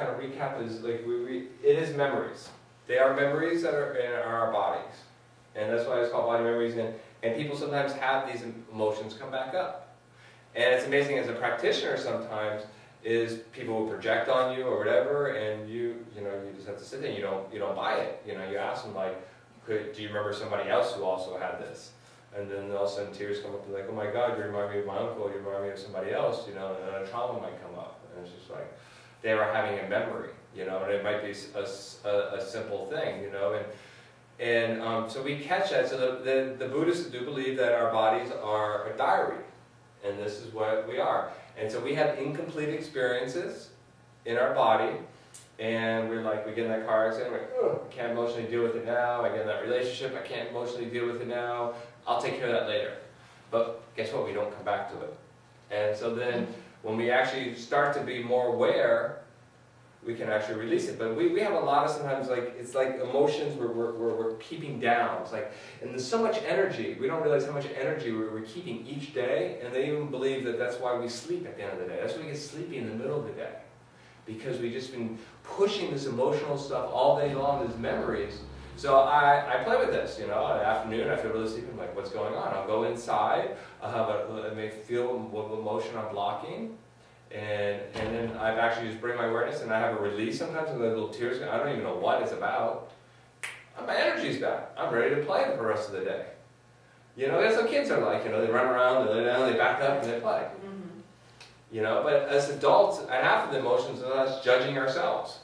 kind of recap is like it is memories. They are memories that are in our bodies. And that's why it's called body memories. And people sometimes have these emotions come back up. And it's amazing as a practitioner sometimes is people will project on you or whatever, and you just have to sit there and you don't buy it. You ask them like, do you remember somebody else who also had this? And then all of a sudden tears come up and like, oh my God, you remind me of my uncle, you remind me of somebody else, and then a trauma might come up. And it's just like, they were having a memory, and it might be a simple thing, and so we catch that. So the Buddhists do believe that our bodies are a diary, and this is what we are. And so we have incomplete experiences in our body, and we get in that car accident, I can't emotionally deal with it now. I get in that relationship, I can't emotionally deal with it now. I'll take care of that later. But guess what? We don't come back to it. And so then when we actually start to be more aware, we can actually release it. But we have a lot of sometimes it's like emotions we're keeping down. It's like, and there's so much energy. We don't realize how much energy we're keeping each day, and they even believe that that's why we sleep at the end of the day. That's why we get sleepy in the middle of the day. Because we've just been pushing this emotional stuff all day long, these memories. So I play with this, in the afternoon I feel really sleepy, I'm like, what's going on? I'll go inside, I may feel what emotion I'm blocking, and then I actually just bring my awareness and I have a release sometimes, and the little tears, I don't even know what it's about. My energy's back. I'm ready to play for the rest of the day. That's what kids are like, they run around, they lay down, they back up, and they play. But as adults, half of the emotions are us judging ourselves.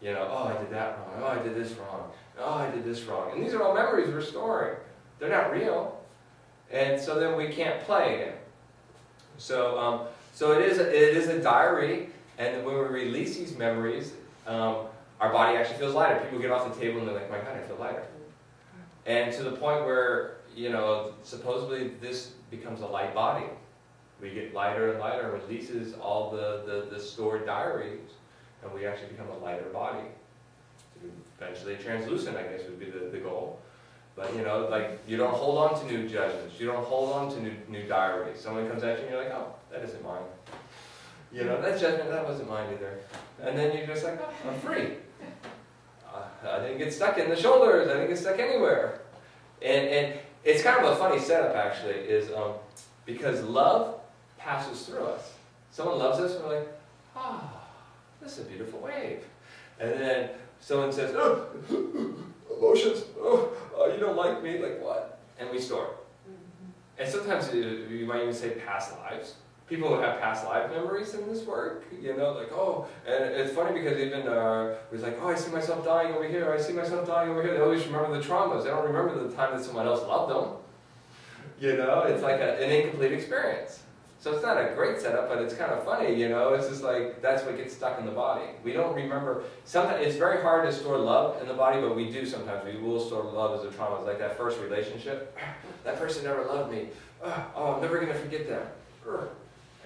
Oh, I did that wrong. Oh, I did this wrong. Oh, I did this wrong. And these are all memories we're storing. They're not real. And so then we can't play again. So it is a diary, and when we release these memories, our body actually feels lighter. People get off the table and they're like, my God, I feel lighter. And to the point where, supposedly this becomes a light body. We get lighter and lighter, releases all the stored diaries, and we actually become a lighter body. Eventually translucent, I guess, would be the goal. But, you don't hold on to new judgments. You don't hold on to new diaries. Someone comes at you and you're like, oh, that isn't mine. That judgment, that wasn't mine either. And then you're just like, oh, I'm free. I didn't get stuck in the shoulders. I didn't get stuck anywhere. And it's kind of a funny setup, actually, is because love passes through us. Someone loves us, and we're like, this is a beautiful wave. And then someone says, oh, emotions, you don't like me, like what? And we store it. And sometimes you might even say past lives. People who have past life memories in this work, and it's funny because even it's like, I see myself dying over here, I see myself dying over here. They always remember the traumas. They don't remember the time that someone else loved them. It's like an incomplete experience. So it's not a great setup, but it's kind of funny, it's just like, that's what gets stuck in the body. We don't remember, sometimes it's very hard to store love in the body, but we do sometimes. We will store love as a trauma. It's like that first relationship, that person never loved me. I'm never going to forget them.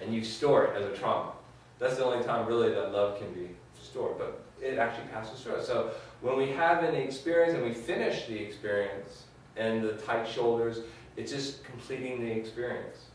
And you store it as a trauma. That's the only time really that love can be stored, but it actually passes through us. So when we have an experience and we finish the experience and the tight shoulders, it's just completing the experience.